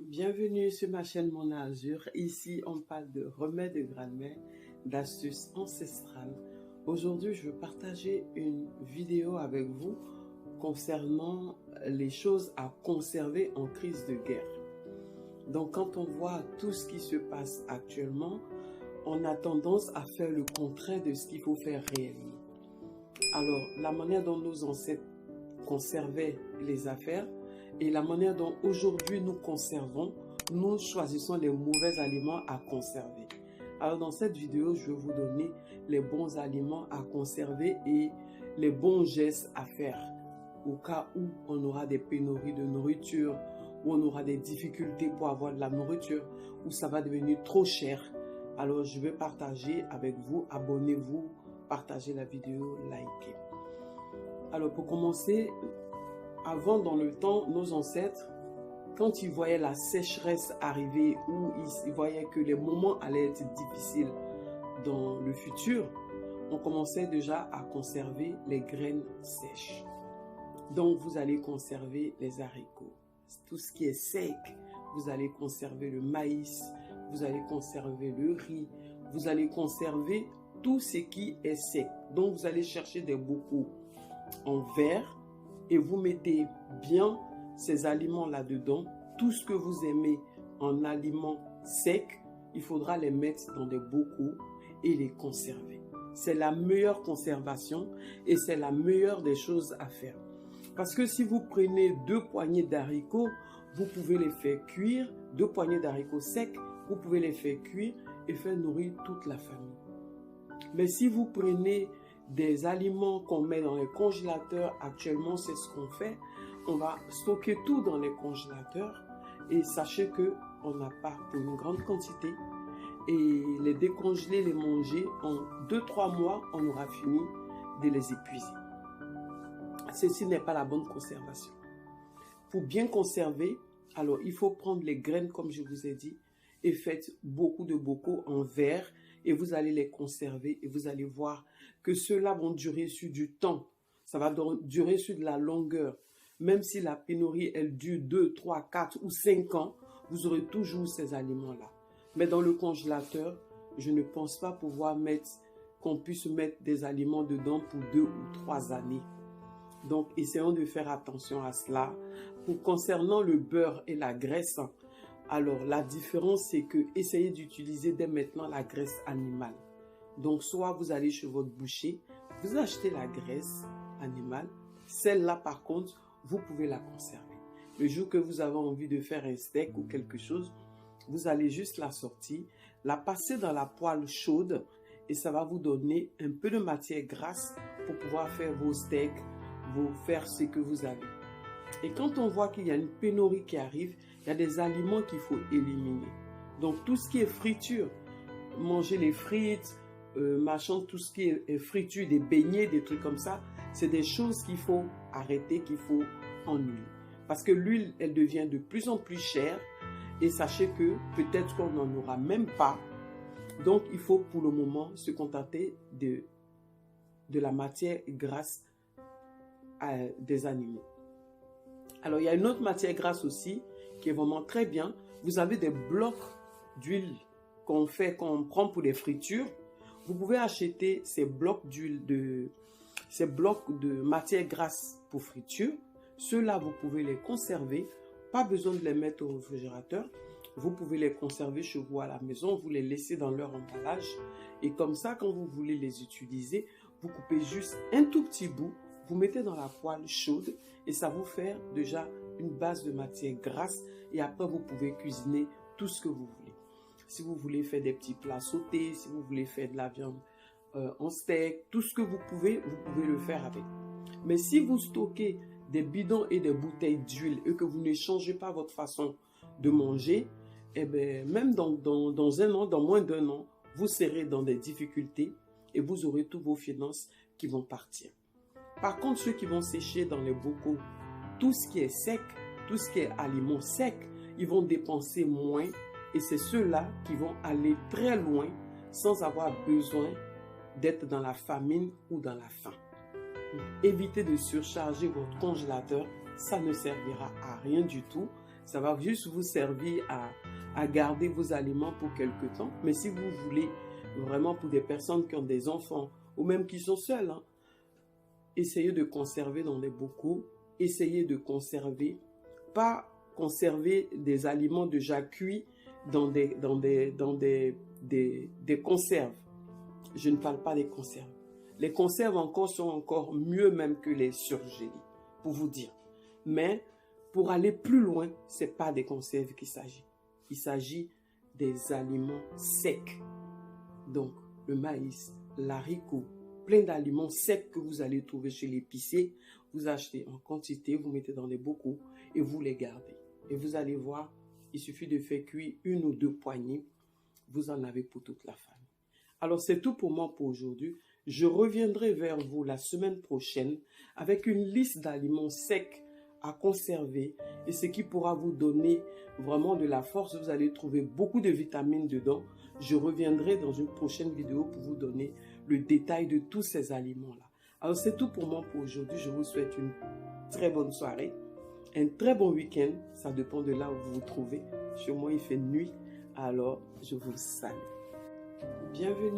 Bienvenue sur ma chaîne Mon Azur. Ici, on parle de remèdes de grand-mère, d'astuces ancestrales. Aujourd'hui, je veux partager une vidéo avec vous concernant les choses à conserver en crise de guerre. Donc, quand on voit tout ce qui se passe actuellement, on a tendance à faire le contraire de ce qu'il faut faire réellement. Alors, la manière dont nos ancêtres conservaient les affaires et la manière dont aujourd'hui nous conservons, nous choisissons les mauvais aliments à conserver. Alors dans cette vidéo, je vais vous donner les bons aliments à conserver et les bons gestes à faire au cas où on aura des pénuries de nourriture, où on aura des difficultés pour avoir de la nourriture, où ça va devenir trop cher. Alors je vais partager avec vous, abonnez-vous, partagez la vidéo, likez. Alors pour commencer, avant dans le temps, nos ancêtres, quand ils voyaient la sécheresse arriver ou ils voyaient que les moments allaient être difficiles dans le futur, on commençait déjà à conserver les graines sèches. Donc vous allez conserver les haricots, tout ce qui est sec, vous allez conserver le maïs, vous allez conserver le riz, vous allez conserver tout ce qui est sec. Donc vous allez chercher des bocaux en verre et vous mettez bien ces aliments là-dedans. Tout ce que vous aimez en aliments secs, il faudra les mettre dans des bocaux et les conserver. C'est la meilleure conservation et c'est la meilleure des choses à faire. Parce que si vous prenez 2 poignées d'haricots, vous pouvez les faire cuire. 2 poignées d'haricots secs, vous pouvez les faire cuire et faire nourrir toute la famille. Mais si vous prenez des aliments qu'on met dans les congélateurs, actuellement c'est ce qu'on fait, on va stocker tout dans les congélateurs et sachez que on n'a pas pour une grande quantité et les décongeler, les manger en 2-3 mois, on aura fini de les épuiser. Ceci n'est pas la bonne conservation. Pour bien conserver, alors il faut prendre les graines comme je vous ai dit et faites beaucoup de bocaux en verre et vous allez les conserver et vous allez voir que ceux-là vont durer sur du temps. Ça va durer sur de la longueur. Même si la pénurie, elle dure 2, 3, 4 ou 5 ans, vous aurez toujours ces aliments-là. Mais dans le congélateur, je ne pense pas pouvoir qu'on puisse mettre des aliments dedans pour 2 ou 3 années. Donc, essayons de faire attention à cela. Concernant le beurre et la graisse, alors la différence, c'est que essayez d'utiliser dès maintenant la graisse animale. Donc, soit vous allez chez votre boucher, vous achetez la graisse animale. Celle-là, par contre, vous pouvez la conserver. Le jour que vous avez envie de faire un steak ou quelque chose, vous allez juste la sortir, la passer dans la poêle chaude et ça va vous donner un peu de matière grasse pour pouvoir faire vos steaks, faire ce que vous avez. Et quand on voit qu'il y a une pénurie qui arrive, il y a des aliments qu'il faut éliminer. Donc tout ce qui est friture, manger les frites, tout ce qui est friture, des beignets, des trucs comme ça, c'est des choses qu'il faut arrêter, qu'il faut enlever. Parce que l'huile, elle devient de plus en plus chère et sachez que peut-être qu'on n'en aura même pas. Donc il faut pour le moment se contenter de la matière grasse des animaux. Alors il y a une autre matière grasse aussi qui est vraiment très bien. Vous avez des blocs d'huile qu'on prend pour des fritures. Vous pouvez acheter ces blocs d'huile, ces blocs de matière grasse pour friture. Ceux-là, vous pouvez les conserver. Pas besoin de les mettre au réfrigérateur. Vous pouvez les conserver chez vous à la maison. Vous les laissez dans leur emballage. Et comme ça, quand vous voulez les utiliser, vous coupez juste un tout petit bout. Vous mettez dans la poêle chaude et ça vous fait déjà une base de matière grasse. Et après, vous pouvez cuisiner tout ce que vous voulez. Si vous voulez faire des petits plats sautés, si vous voulez faire de la viande en steak, tout ce que vous pouvez le faire avec. Mais si vous stockez des bidons et des bouteilles d'huile et que vous ne changez pas votre façon de manger, eh bien, même dans un an, dans moins d'un an, vous serez dans des difficultés et vous aurez tous vos finances qui vont partir. Par contre, ceux qui vont sécher dans les bocaux, tout ce qui est sec, tout ce qui est aliments secs, ils vont dépenser moins et c'est ceux-là qui vont aller très loin sans avoir besoin d'être dans la famine ou dans la faim. Évitez de surcharger votre congélateur, ça ne servira à rien du tout. Ça va juste vous servir à garder vos aliments pour quelque temps. Mais si vous voulez vraiment, pour des personnes qui ont des enfants ou même qui sont seules, hein, essayez de conserver dans des bocaux. Essayez de conserver, pas conserver des aliments déjà cuits dans des conserves. Je ne parle pas des conserves. Les conserves sont encore mieux même que les surgelés, pour vous dire. Mais pour aller plus loin, ce n'est pas des conserves qu'il s'agit. Il s'agit des aliments secs. Donc, le maïs, l'haricot, plein d'aliments secs que vous allez trouver chez l'épicier. Vous achetez en quantité, vous mettez dans des bocaux et vous les gardez. Et vous allez voir, il suffit de faire cuire 1 ou 2 poignées. Vous en avez pour toute la famille. Alors, c'est tout pour moi pour aujourd'hui. Je reviendrai vers vous la semaine prochaine avec une liste d'aliments secs à conserver et ce qui pourra vous donner vraiment de la force. Vous allez trouver beaucoup de vitamines dedans. Je reviendrai dans une prochaine vidéo pour vous donner le détail de tous ces aliments-là. Alors, c'est tout pour moi pour aujourd'hui. Je vous souhaite une très bonne soirée, un très bon week-end. Ça dépend de là où vous vous trouvez. Chez moi, il fait nuit. Alors, je vous salue. Bienvenue.